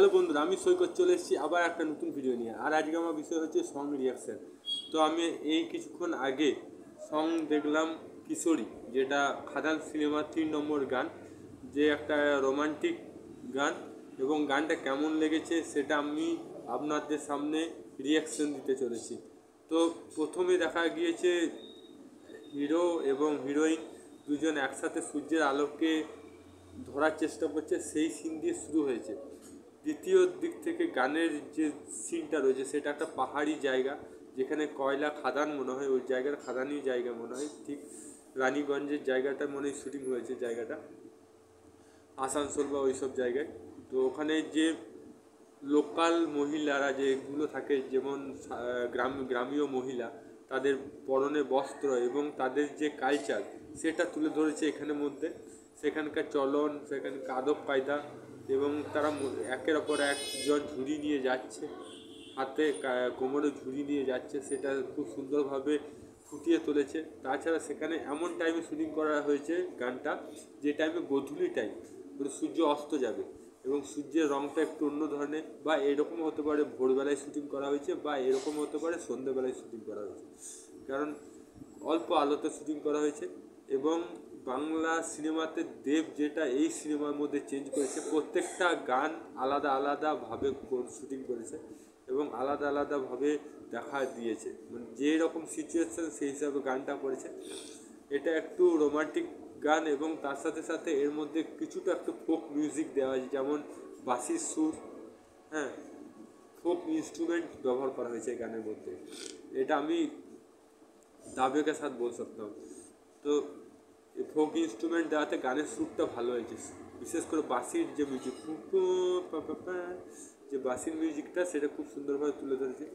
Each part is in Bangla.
হ্যালো বন্ধুরা, আমি সৈকত চলে এসেছি আবার একটা নতুন ভিডিও নিয়ে। আর আজকে আমার বিষয় হচ্ছে সং রিয়াকশান। তো আমি এই কিছুক্ষণ আগে সং দেখলাম কিশোরী, যেটা খাদান সিনেমার 3 নম্বর গান, যে একটা রোমান্টিক গান। এবং গানটা কেমন লেগেছে সেটা আমি আপনাদের সামনে রিয়াকশান দিতে চলেছি। তো প্রথমে দেখা গিয়েছে হিরো এবং হিরোইন দুজন একসাথে সূর্যের আলোকে ধরার চেষ্টা করছে, সেই সিন দিয়ে শুরু হয়েছে। দ্বিতীয় দিক থেকে গানের যে সিনটা রয়েছে সেটা একটা পাহাড়ি জায়গা, যেখানে কয়লা খাদান মনে হয়, ওই জায়গার খাদানই জায়গা মনে হয়, ঠিক রানীগঞ্জের জায়গাটা মনে হয় শুটিং হয়েছে, জায়গাটা আসানসোল বা ওই সব জায়গায়। তো ওখানে যে লোকাল মহিলারা যেগুলো থাকে, যেমন গ্রামীয় মহিলা, তাদের পরনে বস্ত্র এবং তাদের যে কালচার সেটা তুলে ধরেছে এখানের মধ্যে। সেখানকার চলন, সেখানকার আদব কায়দা, এবং তারা একের অপর একজন ঝুড়ি নিয়ে যাচ্ছে, হাতে কোমরে ঝুড়ি নিয়ে যাচ্ছে, সেটা খুব সুন্দরভাবে ফুটিয়ে তুলেছে। তাছাড়া সেখানে এমন টাইমে শুটিং করা হয়েছে গানটা, যে টাইমে গোধূলি টাইম, মানে সূর্য অস্ত যাবে এবং সূর্যের রঙটা একটু অন্য ধরনের, বা এরকম হতে পারে ভোরবেলায় শুটিং করা হয়েছে, বা এরকম হতে পারে সন্ধ্যেবেলায় শুটিং করা হয়েছে, কারণ অল্প আলোতে শুটিং করা হয়েছে। এবং বাংলা সিনেমাতে দেব যেটা এই সিনেমার মধ্যে চেঞ্জ করেছে, প্রত্যেকটা গান আলাদা আলাদাভাবে শুটিং করেছে এবং আলাদা আলাদাভাবে দেখা দিয়েছে, মানে যে রকম সিচুয়েশান সেই হিসাবে গানটা করেছে। এটা একটু রোমান্টিক গান এবং তার সাথে সাথে এর মধ্যে কিছুটা একটু ফোক মিউজিক দেওয়া হয়েছে, যেমন বাঁশির সুর, হ্যাঁ, ফোক ইনস্ট্রুমেন্ট ব্যবহার করা হয়েছে গানের মধ্যে। এটা আমি দাবে কে সাথ বল सकता हूँ। তো ফোক ইনস্ট্রুমেন্ট দেওয়াতে গানের সুরটা ভালো হয়েছে, বিশেষ করে বাঁশির যে মিউজিক, যে বাঁশির মিউজিকটা, সেটা খুব সুন্দরভাবে তুলে ধরেছে।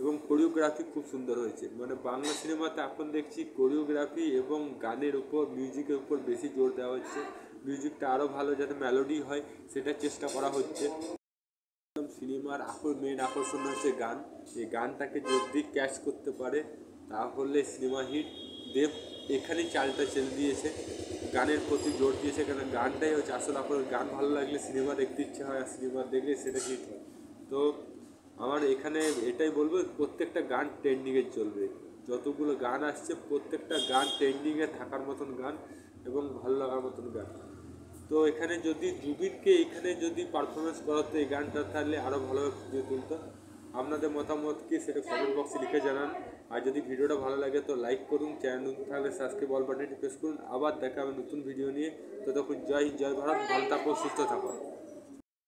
এবং কোরিওগ্রাফি খুব সুন্দর হয়েছে, মানে বাংলা সিনেমাতে এখন দেখছি কোরিওগ্রাফি এবং গানের উপর, মিউজিকের উপর বেশি জোর দেওয়া হচ্ছে। মিউজিকটা আরও ভালো যাতে মেলোডি হয় সেটার চেষ্টা করা হচ্ছে। সিনেমার মেন আকর্ষণ হচ্ছে গান। এই গানটাকে যদি ক্যাচ করতে পারে তাহলে সিনেমা হিট। দেব এখানেই চালটা চেলে দিয়েছে, গানের প্রতি জোর দিয়েছে, কারণ গানটাই হচ্ছে আসলে, আপনার গান ভালো লাগলে সিনেমা দেখতে ইচ্ছা হয়, আর সিনেমা দেখলে সেটা হিট হয়। তো আমার এখানে এটাই বলবো, প্রত্যেকটা গান ট্রেন্ডিংয়ে চলবে, যতগুলো গান আসছে প্রত্যেকটা গান ট্রেন্ডিংয়ে থাকার মতন গান এবং ভালো লাগার মতন গান। তো এখানে যদি জুবিনকে এখানে যদি পারফরমেন্স করাতো এই গানটা, তাহলে আরও ভালোভাবে ফুটিয়ে তুলতো। আপনাদের মতামত কি সেটা কমেন্ট বক্সে লিখে জানান। আর যদি ভিডিওটা ভালো লাগে তো লাইক করুন, চ্যানেল তাহলে সাবস্ক্রাইব অল বাটনটি প্রেস করুন। আবার দেখা হবে নতুন ভিডিও নিয়ে। তো তখন জয় হিন্দ, জয় ভারত, ভালো থাকো, সুস্থ থাকো।